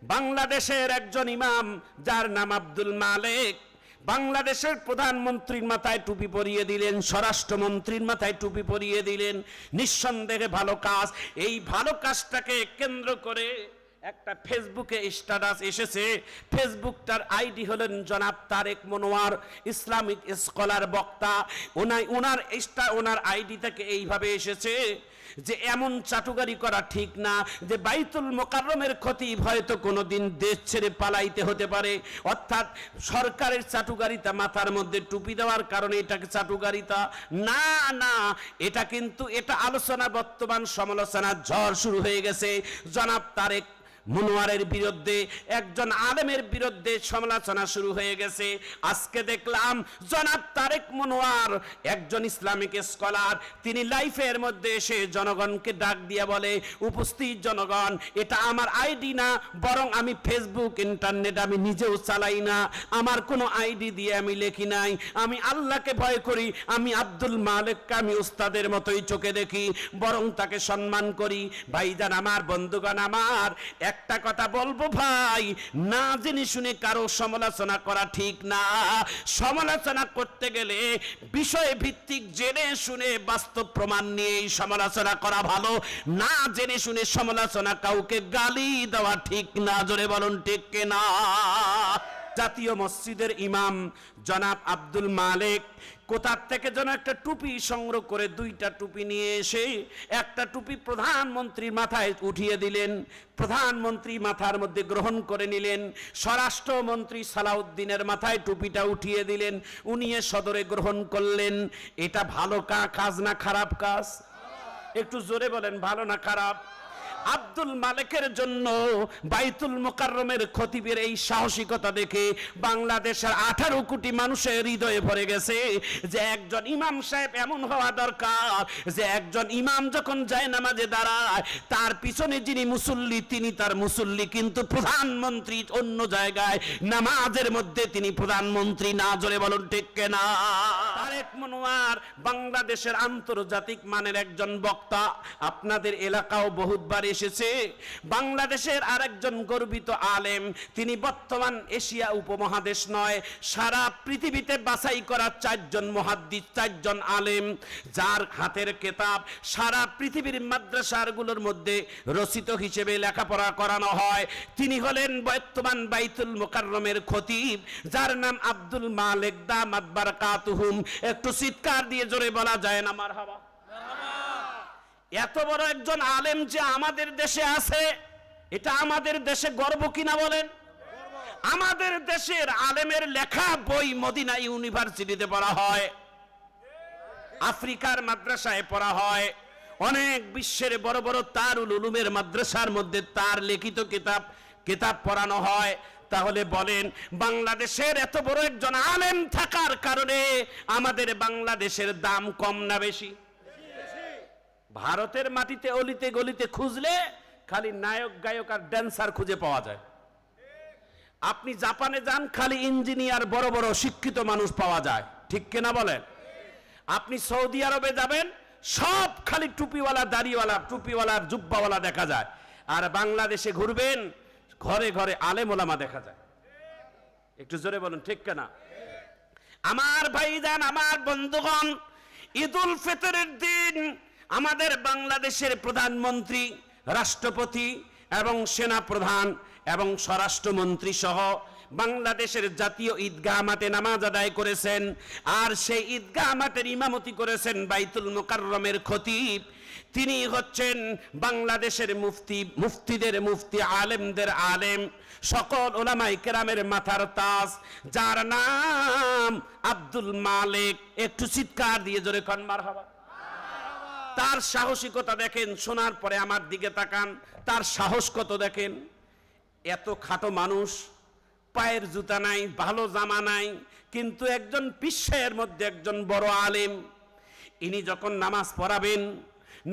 বাংলাদেশের একজন ইমাম যার নাম আব্দুল মালেক বাংলাদেশের প্রধানমন্ত্রীর মাথায় টুপি পরিয়ে দিলেন, স্বরাষ্ট্রমন্ত্রীর মাথায় টুপি পরিয়ে দিলেন। নিঃসন্দেহে ভালো কাজ। এই ভালো কাজটাকে কেন্দ্র করে একটা ফেসবুকে স্ট্যাটাস এসেছে। ফেসবুকটার আইডি হলেন জনাব তারেক মনোয়ার, ইসলামিক স্কলার বক্তা। ওনার আইডি থেকে এইভাবে এসেছে যে এমন চাটুকারি করা ঠিক না, যে বাইতুল মোকাররমের খতিব হয়তো কোনোদিন দেশ ছেড়ে পালাইতে হতে পারে, অর্থাৎ সরকারের চাটুকারিতা, মাথার মধ্যে টুপি দেওয়ার কারণে এটাকে চাটুকারিতা না, না, এটা কিন্তু এটা আলোচনা, বর্তমান সমালোচনার ঝড় শুরু হয়ে গেছে জনাব তারেক মনোয়ারের বিরুদ্ধে, একজন আলেমের বিরুদ্ধে সমালোচনা শুরু হয়ে গেছে। আজকে দেখলাম জনাব তারেক মনোয়ার একজন ইসলামিক স্কলার, তিনি লাইফের মধ্যে এসে জনগণকে ডাক দিয়ে বলে, উপস্থিত জনগণ, এটা আমার আইডি না, বরং আমি ফেসবুক ইন্টারনেট আমি নিজেও চালাই না, আমার কোনো আইডি দিয়ে আমি লেখি নাই, আমি আল্লাহকে ভয় করি, আমি আব্দুল মালেককে আমি উস্তাদের মতোই চোখে দেখি, বরং তাকে সম্মান করি। ভাইজান আমার, বন্ধুগণ আমার, একটা কথা বলবো ভাই, না জেনে শুনে কারো সমালোচনা করা ঠিক না। সমালোচনা করতে গেলে বিষয় ভিত্তিক জেনে শুনে বাস্তব প্রমাণ নিয়ে সমালোচনা করা ভালো। না জেনে শুনে সমালোচনা কাউকে গালি দেওয়া ঠিক না। জোরে বলুন ঠিক কিনা? জাতীয় মসজিদের ইমাম জনাব আব্দুল মালেক কোথার থেকে যেন একটা টুপি সংগ্রহ করে, দুইটা টুপি নিয়ে এসে একটা টুপি প্রধানমন্ত্রীর মাথায় উঠিয়ে দিলেন, প্রধানমন্ত্রী মাথার মধ্যে গ্রহণ করে নিলেন। স্বরাষ্ট্রমন্ত্রী সালাউদ্দিনের মাথায় টুপিটা উঠিয়ে দিলেন, উনি সদরে গ্রহণ করলেন। এটা ভালো কাজ না খারাপ কাজ? একটু জোরে বলেন, ভালো না খারাপ? আব্দুল মালেকের জন্য বাইতুল মোকাররমের খতিবের এই সাহসিকতা দেখে বাংলাদেশের 18 কোটি মানুষের হৃদয়ে ভরে গেছে যে একজন ইমাম সাহেব এমন হওয়া দরকার যে একজন ইমাম যখন যায় নামাজে দাঁড়ায়, তার পিছনে যিনি মুসল্লি তিনি তার মুসল্লি, কিন্তু প্রধানমন্ত্রী অন্য জায়গায়, নামাজের মধ্যে তিনি প্রধানমন্ত্রী না। জোরে বলুন ঠিক কিনা? তারেক মনোয়ার বাংলাদেশের আন্তর্জাতিক মানের একজন বক্তা, আপনাদের এলাকাও বহুতবার এসেছে। বাংলাদেশের আরেকজন গর্বিত আলেম, তিনি বর্তমান এশিয়া উপমহাদেশ নয়, সারা পৃথিবীতে বাছাই করা 4 জন মুহাদ্দিস, 4 জন আলেম, যার হাতের কিতাব সারা পৃথিবীর মাদ্রাসাগুলোর মধ্যে রচিত হিসেবে লেখাপড়া করানো হয়। তিনি হলেন বর্তমান বাইতুল মোকাররমের খতিব, যার নাম আব্দুল মালেক দামাত বারাকাতুহুম। একটু চিৎকার দিয়ে জোরে বলা যায় না মারহাবা? এত বড় একজন আলেম যে আমাদের দেশে আছে, এটা আমাদের দেশে গর্ব কিনা বলেন? আমাদের দেশের আলেমের লেখা বই মদিনা ইউনিভার্সিটিতে পড়া হয়, আফ্রিকার মাদ্রাসায় পড়া হয়, অনেক বিশ্বের বড় বড় তারুল উলুমের মাদ্রাসার মধ্যে তার লিখিত কিতাব পড়ানো হয়। তাহলে বলেন, বাংলাদেশের এত বড় একজন আলেম থাকার কারণে আমাদের বাংলাদেশের দাম কম না বেশি? ভারতের মাটিতে অলিতে গলিতে খুঁজলে খালি নায়ক, গায়ক আর ড্যান্সার খুঁজে পাওয়া যায়। আপনি জাপানে যান, খালি ইঞ্জিনিয়ার, বড় বড় শিক্ষিত মানুষ পাওয়া যায়, ঠিক কিনা বলেন? আপনি সৌদি আরবে যাবেন, সব খালি টুপিওয়ালা, দাড়িওয়ালা, টুপিওয়ালা, জুব্বাওয়ালা দেখা যায়। আর বাংলাদেশে ঘুরবেন, ঘরে ঘরে আলেম ওলামা দেখা যায়। একটু জোরে বলুন ঠিক কিনা? আমার ভাইজান, আমার বন্ধুগণ, ঈদুল ফিতরের দিন আমাদের বাংলাদেশের প্রধানমন্ত্রী, রাষ্ট্রপতি এবং সেনা প্রধান এবং স্বরাষ্ট্রমন্ত্রী সহ বাংলাদেশের জাতীয় ঈদগাহ মাঠে নামাজ আদায় করেছেন। আর সেই ঈদগাহ মাঠের ইমামতি করেছেন বাইতুল মোকাররমের খতিব। তিনি হচ্ছেন বাংলাদেশের মুফতি, মুফতিদের মুফতি, আলেমদের আলেম, সকল ওলামায়ে কেরামের মাথার তাজ, যার নাম আব্দুল মালেক। একটু চিৎকার দিয়ে জোরে কোন মারহাবা? তার সাহসিকতা দেখেন, শোনার পরে আমার দিকে তাকান, তার সাহস কত দেখেন। এত খাটো মানুষ, পায়ের জুতা নাই, ভালো জামা নাই, কিন্তু একজন পিসাহের মধ্যে একজন বড় আলেম। ইনি যখন নামাজ পড়াবেন,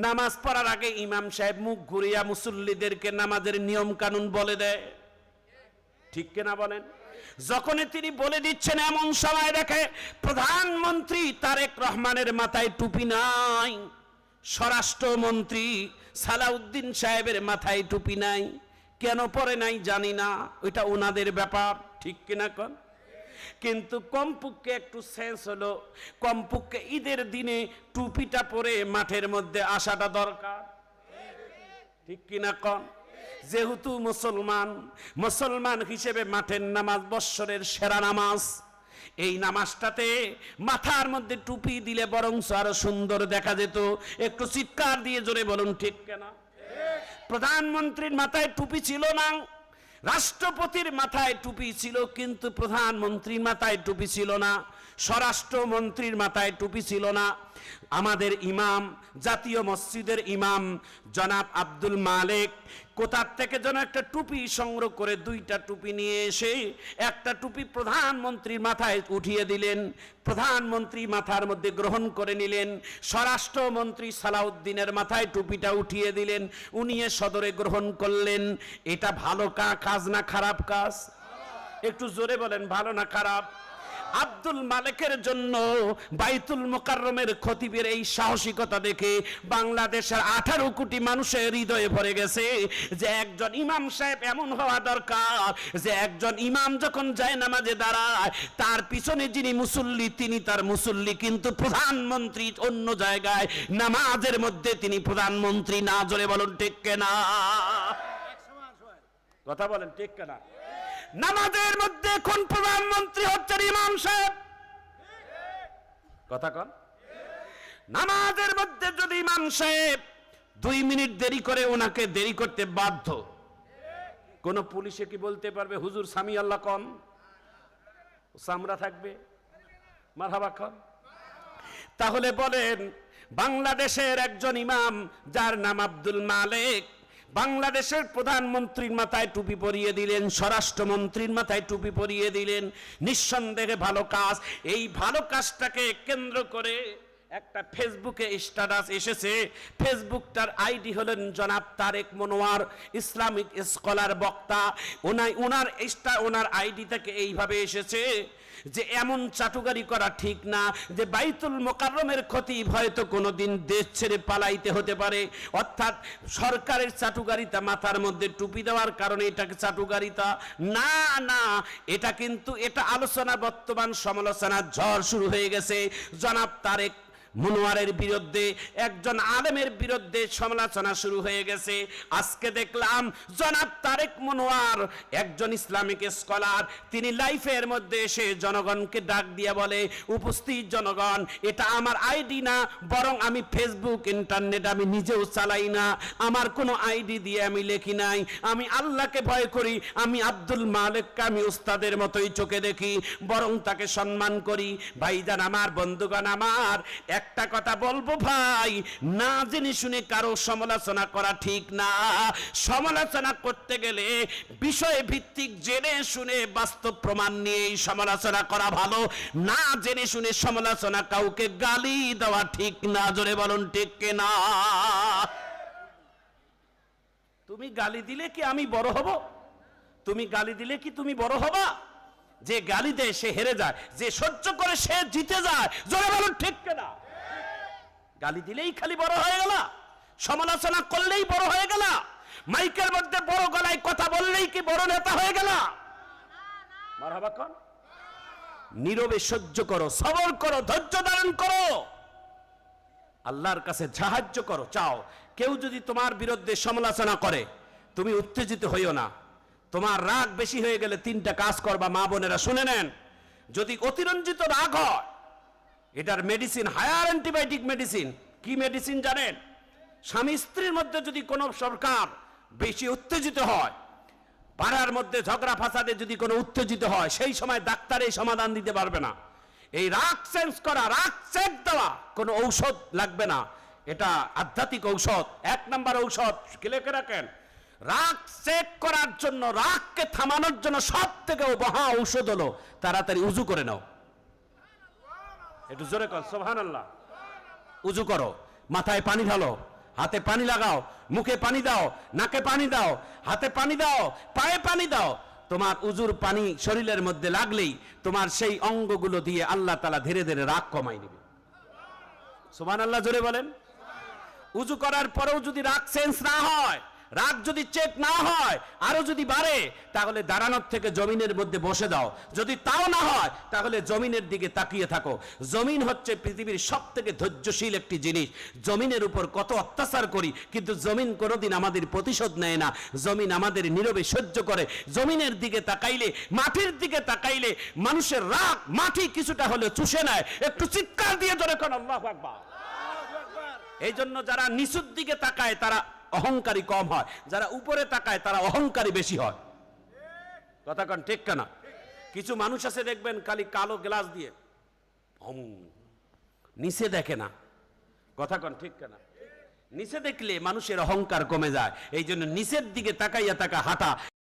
নামাজ পড়ার আগে ইমাম সাহেব মুখ ঘুরিয়া মুসল্লিদেরকে নামাজের নিয়ম কানুন বলে দেয়, ঠিক কিনা বলেন? যখনই তিনি বলে দিচ্ছেন, এমন সময় দেখে প্রধানমন্ত্রী তারেক রহমানের মাথায় টুপি নাই, স্বরাষ্ট্রমন্ত্রী সালাউদ্দিন সাহেবের মাথায় টুপি নাই, কেন পরে নাই জানি না, ওইটা ওনাদের ব্যাপার, ঠিক কিনা কোন? কিন্তু কমপক্ষে একটু সেন্স হলো, কমপক্ষে ঈদের দিনে টুপিটা পরে মাঠের মধ্যে আসাটা দরকার, ঠিক কিনা কোন? যেহেতু মুসলমান হিসেবে মাঠের নামাজ বৎসরের সেরা নামাজ, এই নামাজটাতে মাথার মধ্যে টুপি দিলে বরং আরো সুন্দর দেখা যেত। একটু চিৎকার দিয়ে জোরে বলুন ঠিক কিনা? প্রধানমন্ত্রীর মাথায় টুপি ছিল না, রাষ্ট্রপতির মাথায় টুপি ছিল, কিন্তু প্রধানমন্ত্রীর মাথায় টুপি ছিল না, স্বরাষ্ট্রমন্ত্রীর মাথায় টুপি ছিল না। আমাদের ইমাম, জাতীয় মসজিদের ইমাম জনাব আব্দুল মালেক কোথার থেকে যেন একটা টুপি সংগ্রহ করে দুইটা টুপি নিয়ে এসে একটা টুপি প্রধানমন্ত্রীর মাথায় উঠিয়ে দিলেন, প্রধানমন্ত্রী মাথার মধ্যে গ্রহণ করে নিলেন, স্বরাষ্ট্রমন্ত্রী সালাউদ্দিনের মাথায় টুপিটা উঠিয়ে দিলেন, উনি সদরে গ্রহণ করলেন। এটা ভালো কাজ না খারাপ কাজ? একটু জোরে বলেন, ভালো না খারাপ? আব্দুল মালেকের জন্য বাইতুল মুকাররমের খতিবের এই সাহসিকতা দেখে বাংলাদেশের 18 কোটি মানুষের হৃদয়ে ভরে গেছে যে একজন ইমাম সাহেব এমন হওয়া দরকার যে একজন ইমাম যখন যায় নামাজে দাঁড়ায় তার পিছনে যিনি মুসল্লি তিনি তার মুসল্লি, কিন্তু প্রধানমন্ত্রী অন্য জায়গায়, নামাজের মধ্যে তিনি প্রধানমন্ত্রী না। জোরে বলুন ঠিক কিনা? কথা বলেন ঠিক কিনা? নামাজের মধ্যে কোন প্রধানমন্ত্রী হচ্ছেন ইমাম সাহেব, কথা কন? নামাজের মধ্যে যদি ইমাম সাহেব 2 মিনিট দেরি করে, ওনাকে দেরি করতে বাধ্য। কোন পুলিশে কি বলতে পারবে হুজুর সামি আল্লাহ কন? সামরা থাকবে? মারহাবা কন? তাহলে বলেন, বাংলাদেশের একজন ইমাম যার নাম আব্দুল মালেক বাংলাদেশের প্রধানমন্ত্রীর মাথায় টুপি পরিয়ে দিলেন, স্বরাষ্ট্রমন্ত্রীর মাথায় টুপি পরিয়ে দিলেন, নিঃসন্দেহে ভালো কাজ। এই ভালো কাজটাকে কেন্দ্র করে একটা ফেসবুকে স্ট্যাটাস এসেছে। ফেসবুকটার আইডি হলেন জনাব তারেক মনোয়ার, ইসলামিক স্কলার বক্তা। ওনার আইডি থেকে এইভাবে এসেছে যে এমন চাটুকারি করা ঠিক না, যে বাইতুল মুকাররমের খতিব হয়তো কোনোদিন দেশ ছেড়ে পালাইতে হতে পারে, অর্থাৎ সরকারের চাটুকারিতা, মাথার মধ্যে টুপি দেওয়ার কারণে এটাকে চাটুকারিতা না, না, এটা কিন্তু এটা আলোচনা, বর্তমান সমালোচনার ঝড় শুরু হয়ে গেছে জনাব তারেক মনোয়ারের বিরুদ্ধে, একজন আলেমের বিরুদ্ধে সমালোচনা শুরু হয়ে গেছে। আজকে দেখলাম জনাব তারেক মনোয়ার একজন ইসলামিক স্কলার, তিনি লাইফের মধ্যে এসে জনগণকে ডাক দিয়ে বলে, উপস্থিত জনগণ, এটা আমার আইডি না, বরং আমি ফেসবুক ইন্টারনেট আমি নিজেও চালাই না, আমার কোনো আইডি দিয়ে আমি লেখি নাই, আমি আল্লাহকে ভয় করি, আমি আব্দুল মালেককে আমি উস্তাদের মতোই চোখে দেখি, বরং তাকে সম্মান করি। ভাইজান আমার, বন্ধুগণ আমার, একটা কথা বলবো ভাই, না জেনে শুনে কারো সমালোচনা করা ঠিক না। সমালোচনা করতে গেলে বিষয় ভিত্তিক জেনে শুনে বাস্তব প্রমাণ নিয়ে সমালোচনা করা ভালো, না জেনে শুনে সমালোচনা কাউকে গালি দেওয়া ঠিক না। জোরে বলুন ঠিক কিনা? তুমি গালি দিলে কি আমি বড় হব? তুমি গালি দিলে কি তুমি বড় হবা? যে গালি দেয় সে হেরে যায়, যে সহ্য করে সে জিতে যায়। জোরে বলুন ঠিক কিনা? গালি দিলেই খালি বড় হয়ে গেল, সমালোচনা করলেই বড় হয়ে গেল, মাইকের মধ্যে বড় গলায় কথা বললেই কি বড় নেতা হয়ে গেল? মারহাবা কোন? নীরবে সহ্য করো, সবর করো, ধৈর্য ধারণ করো, আল্লাহর কাছে সাহায্য করো, চাও। কেউ যদি তোমার বিরুদ্ধে সমালোচনা করে, তুমি উত্তেজিত হইও না। তোমার রাগ বেশি হয়ে গেলে 3টা কাজ করবা, মা বোনেরা শুনে নেন। যদি অতিরঞ্জিত রাগ হয়, এটার মেডিসিন হায়ার অ্যান্টিবায়োটিক মেডিসিন। কি মেডিসিন জানেন? স্বামী স্ত্রীর মধ্যে যদি কোনো সরকার বেশি উত্তেজিত হয়, পাড়ার মধ্যে ঝগড়া ফাসাদে যদি কোনো উত্তেজিত হয়, সেই সময় ডাক্তার এই সমাধান দিতে পারবে না। এই রাগ চেঞ্জ করা, রাগ চেক দেওয়া কোনো ঔষধ লাগবে না, এটা আধ্যাত্মিক ঔষধ, 1 নম্বর ঔষধ। লিখে রাখেন, রাগ চেক করার জন্য, রাগকে থামানোর জন্য সব থেকে মহা ঔষধ হলো তাড়াতাড়ি উজু করে নাও। একটু জোরে কর সুবহানাল্লাহ। উজু করো, মাথায় পানি ঢালো, হাতে পানি লাগাও, মুখে পানি দাও, নাকে পানি দাও, হাতে পানি দাও, পায়ে পানি দাও। তোমার উজুর পানি শরীরের মধ্যে লাগলেই তোমার সেই অঙ্গগুলো দিয়ে আল্লাহ তাআলা ধীরে ধীরে রাগ কমাই নেবে। সুবহানাল্লাহ, জোরে বলেন। উজু করার পরেও যদি রাগ চেঞ্জ না হয়, রাগ যদি চেক না হয়, আরো যদি বাড়ে, তাহলে দাঁড়ানোর থেকে জমিনের মধ্যে বসে দাও। যদি তাও না হয়, তাহলে জমিনের দিকে তাকিয়ে থাকো। জমিন হচ্ছে পৃথিবীর সব থেকে ধৈর্যশীল একটি জিনিস। জমিনের উপর কত অত্যাচার করি, কিন্তু জমিন কোনোদিন আমাদের প্রতিশোধ নেয় না। জমিন আমাদের নীরবে সহ্য করে। জমিনের দিকে তাকাইলে, মাটির দিকে তাকাইলে মানুষের রাগ মাটি কিছুটা হলে চুষে নেয়। একটু চিৎকার দিয়ে ধরে কোন আল্লাহু আকবার। এই জন্য যারা নিচুর দিকে তাকায় তারা অহংকারী কম হয়, যারা উপরে তাকায় তারা অহংকারী বেশি হয়। কথা কন ঠিক কেনা? কিছু মানুষ আছে দেখবেন খালি কালো গ্লাস দিয়ে নিচে দেখে না। কথা কন ঠিক কেনা? নিচে দেখলে মানুষের অহংকার কমে যায়। এই জন্য নিচের দিকে তাকাইয়া হাঁটা।